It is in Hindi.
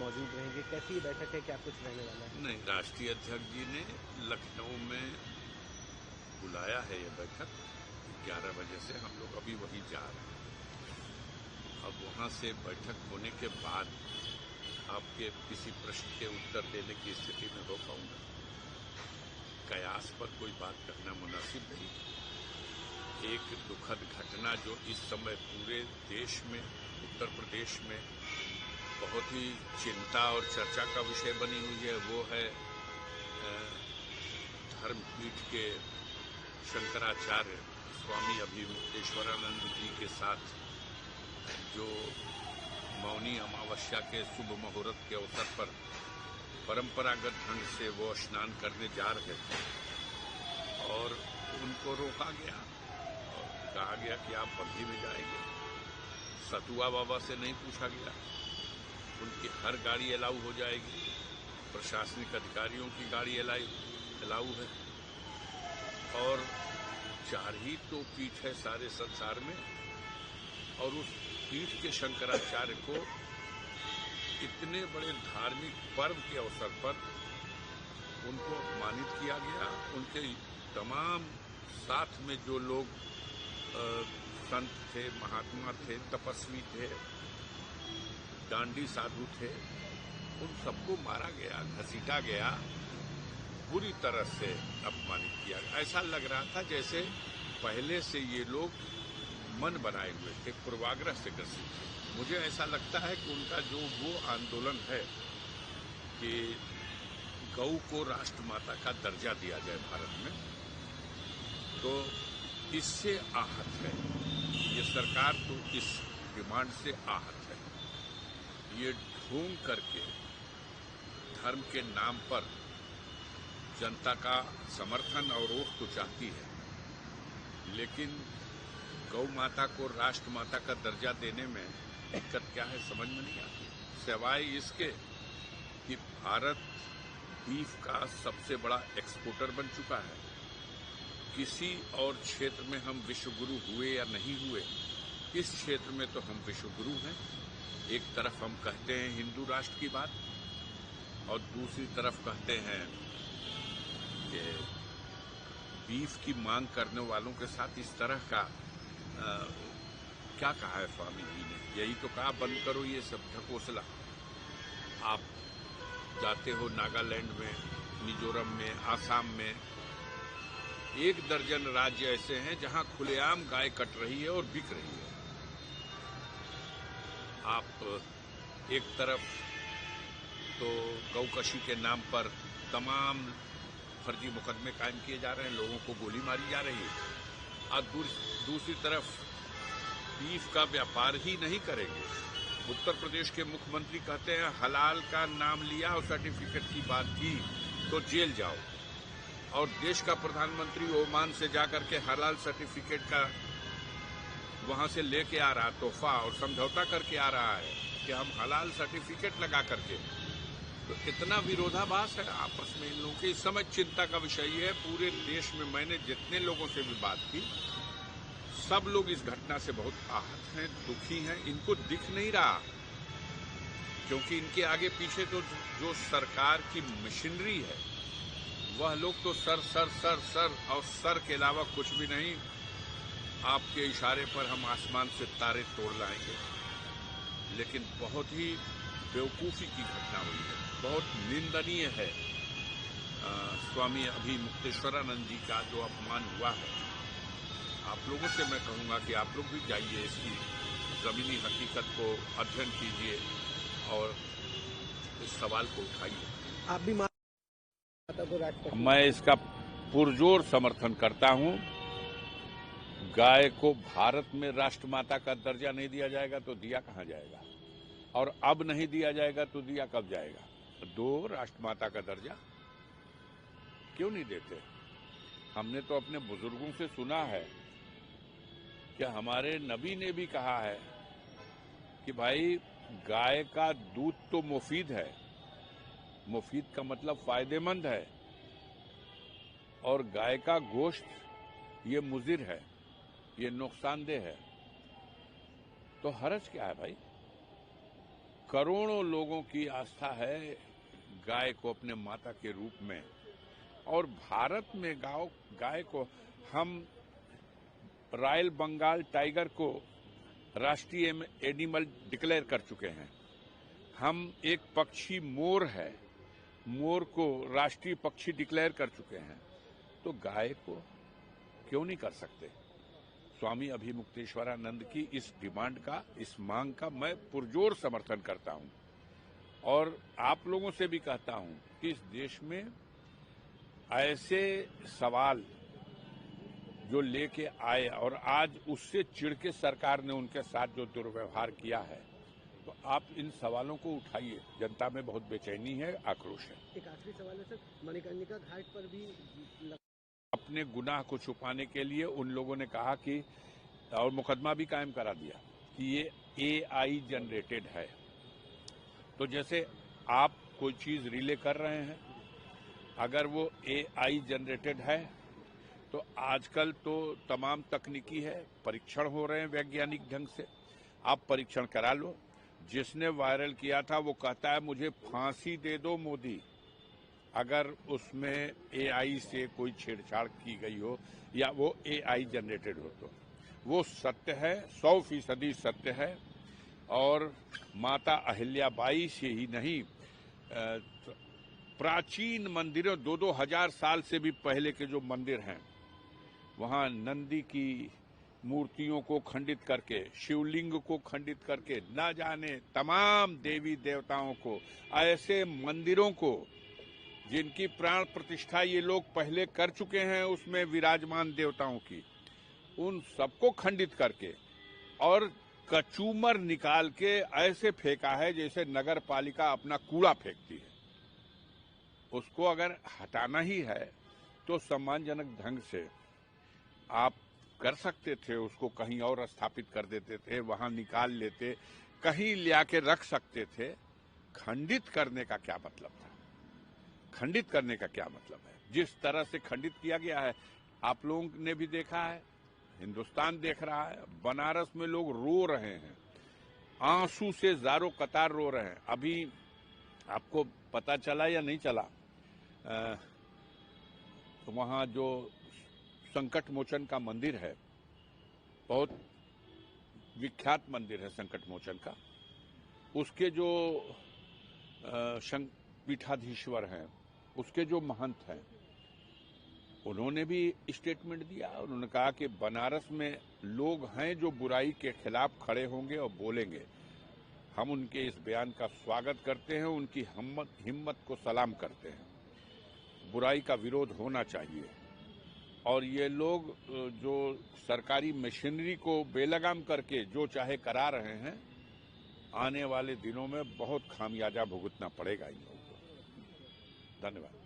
मौजूद रहेंगे। कैसी ये बैठक है, क्या कुछ रहने वाला है? नहीं, राष्ट्रीय अध्यक्ष जी ने लखनऊ में बुलाया है ये बैठक 11 बजे से। हम लोग अभी वहीं जा रहे हैं। अब वहां से बैठक होने के बाद आपके किसी प्रश्न के उत्तर देने की स्थिति में हो पाऊंगा। कयास पर कोई बात करना मुनासिब नहीं। एक दुखद घटना जो इस समय पूरे देश में, उत्तर प्रदेश में बहुत ही चिंता और चर्चा का विषय बनी हुई है, वो है धर्मपीठ के शंकराचार्य स्वामी अभिमुक्तेश्वरानंद जी के साथ जो मौनी अमावस्या के शुभ मुहूर्त के अवसर पर परंपरागत ढंग से वो स्नान करने जा रहे थे और उनको रोका गया और कहा गया कि आप बग्घी में जाएंगे। सतुआ बाबा से नहीं पूछा गया। उनकी हर गाड़ी अलाउ हो जाएगी। प्रशासनिक अधिकारियों की गाड़ी अलाउ है और 4 ही तो पीठ है सारे संसार में, और उस पीठ के शंकराचार्य को इतने बड़े धार्मिक पर्व के अवसर पर उनको अपमानित किया गया। उनके तमाम साथ में जो लोग संत थे, महात्मा थे, तपस्वी थे, डांडी साधु थे, उन सबको मारा गया, घसीटा गया, बुरी तरह से अपमानित किया गया। ऐसा लग रहा था जैसे पहले से ये लोग मन बनाए हुए थे, पूर्वाग्रह से ग्रसित थे। मुझे ऐसा लगता है कि उनका जो वो आंदोलन है कि गौ को राष्ट्रमाता का दर्जा दिया जाए भारत में, तो इससे आहत है ये सरकार, तो इस डिमांड से आहत है। ये ढोंग करके धर्म के नाम पर जनता का समर्थन और वोट तो चाहती है, लेकिन गौ माता को राष्ट्र माता का दर्जा देने में दिक्कत क्या है समझ में नहीं आती। सिवाय इसके कि भारत बीफ का सबसे बड़ा एक्सपोर्टर बन चुका है। किसी और क्षेत्र में हम विश्वगुरु हुए या नहीं हुए, इस क्षेत्र में तो हम विश्वगुरु हैं। एक तरफ हम कहते हैं हिंदू राष्ट्र की बात और दूसरी तरफ कहते हैं कि बीफ की मांग करने वालों के साथ इस तरह का क्या कहा है स्वामी जी ने? यही तो कहा, बंद करो ये सब ढकोसला। आप जाते हो नागालैंड में, मिजोरम में, आसाम में, 1 दर्जन राज्य ऐसे हैं जहां खुलेआम गाय कट रही है और बिक रही है। आप एक तरफ तो गौकशी के नाम पर तमाम फर्जी मुकदमे कायम किए जा रहे हैं, लोगों को गोली मारी जा रही है, और दूसरी तरफ बीफ का व्यापार ही नहीं करेंगे। उत्तर प्रदेश के मुख्यमंत्री कहते हैं हलाल का नाम लिया और सर्टिफिकेट की बात की तो जेल जाओ, और देश का प्रधानमंत्री ओमान से जाकर के हलाल सर्टिफिकेट का वहां से लेके आ रहा तोहफा और समझौता करके आ रहा है कि हम हलाल सर्टिफिकेट लगा करके, तो इतना विरोधाभास है आपस में इन लोगों के। इस समय चिंता का विषय है पूरे देश में। मैंने जितने लोगों से भी बात की, सब लोग इस घटना से बहुत आहत हैं, दुखी हैं। इनको दिख नहीं रहा क्योंकि इनके आगे पीछे तो जो सरकार की मशीनरी है, वह लोग तो सर सर सर सर और सर के अलावा कुछ भी नहीं। आपके इशारे पर हम आसमान से तारे तोड़ लाएंगे। लेकिन बहुत ही बेवकूफ़ी की घटना हुई है, बहुत निंदनीय है। स्वामी अभिमुक्तेश्वरानंद जी का जो अपमान हुआ है, आप लोगों से मैं कहूँगा कि आप लोग भी जाइए, इसकी ज़मीनी हकीकत को अध्ययन कीजिए और इस सवाल को उठाइए। आप भी माता को राष्ट्र, मैं इसका पुरजोर समर्थन करता हूँ। गाय को भारत में राष्ट्रमाता का दर्जा नहीं दिया जाएगा तो दिया कहाँ जाएगा, और अब नहीं दिया जाएगा तो दिया कब जाएगा? दो राष्ट्रमाता का दर्जा क्यों नहीं देते? हमने तो अपने बुजुर्गों से सुना है कि हमारे नबी ने भी कहा है कि भाई गाय का दूध तो मुफीद है, मुफीद का मतलब फायदेमंद है, और गाय का गोश्त ये मुजिर है, ये नुकसानदेह है। तो हर्ज क्या है भाई? करोड़ों लोगों की आस्था है गाय को अपने माता के रूप में, और भारत में गाय को हम रॉयल बंगाल टाइगर को राष्ट्रीय एनिमल डिक्लेयर कर चुके हैं। हम एक पक्षी मोर है, मोर को राष्ट्रीय पक्षी डिक्लेयर कर चुके हैं, तो गाय को क्यों नहीं कर सकते? स्वामी अभिमुक्तेश्वरानंद की इस डिमांड का, इस मांग का मैं पुरजोर समर्थन करता हूं, और आप लोगों से भी कहता हूं कि इस देश में ऐसे सवाल जो लेके आए और आज उससे चिढ़ के सरकार ने उनके साथ जो दुर्व्यवहार किया है, तो आप इन सवालों को उठाइए। जनता में बहुत बेचैनी है, आक्रोश है। एक आखिरी सवाल है सर, मणिकर्णिका घाट पर भी अपने गुनाह को छुपाने के लिए उन लोगों ने कहा कि, और मुकदमा भी कायम करा दिया कि ये AI जनरेटेड है। तो जैसे आप कोई चीज रिले कर रहे हैं, अगर वो AI जनरेटेड है तो आजकल तो तमाम तकनीकी है, परीक्षण हो रहे हैं वैज्ञानिक ढंग से, आप परीक्षण करा लो। जिसने वायरल किया था वो कहता है मुझे फांसी दे दो मोदी, अगर उसमें AI से कोई छेड़छाड़ की गई हो या वो AI जनरेटेड हो तो वो सत्य है, 100% सत्य है। और माता अहिल्याबाई से ही नहीं, प्राचीन मंदिरों 2-2 हजार साल से भी पहले के जो मंदिर हैं, वहां नंदी की मूर्तियों को खंडित करके, शिवलिंग को खंडित करके, न जाने तमाम देवी देवताओं को, ऐसे मंदिरों को जिनकी प्राण प्रतिष्ठा ये लोग पहले कर चुके हैं उसमें विराजमान देवताओं की, उन सबको खंडित करके और कचूमर निकाल के ऐसे फेंका है जैसे नगर पालिका अपना कूड़ा फेंकती है। उसको अगर हटाना ही है तो सम्मानजनक ढंग से आप कर सकते थे, उसको कहीं और स्थापित कर देते थे, वहां निकाल लेते, कहीं ले आके रख सकते थे। खंडित करने का क्या मतलब था? खंडित करने का क्या मतलब है? जिस तरह से खंडित किया गया है, आप लोगों ने भी देखा है, हिंदुस्तान देख रहा है, बनारस में लोग रो रहे हैं, आंसू से ज़ारो कतार रो रहे हैं। अभी आपको पता चला या नहीं चला, वहां जो संकट मोचन का मंदिर है, बहुत विख्यात मंदिर है संकट मोचन का, उसके जो पीठाधीश्वर हैं, उसके जो महंत हैं, उन्होंने भी स्टेटमेंट दिया। उन्होंने कहा कि बनारस में लोग हैं जो बुराई के खिलाफ खड़े होंगे और बोलेंगे। हम उनके इस बयान का स्वागत करते हैं, उनकी हिम्मत को सलाम करते हैं। बुराई का विरोध होना चाहिए, और ये लोग जो सरकारी मशीनरी को बेलगाम करके जो चाहे करा रहे हैं, आने वाले दिनों में बहुत खामियाजा भुगतना पड़ेगा इन लोगों को। धन्यवाद।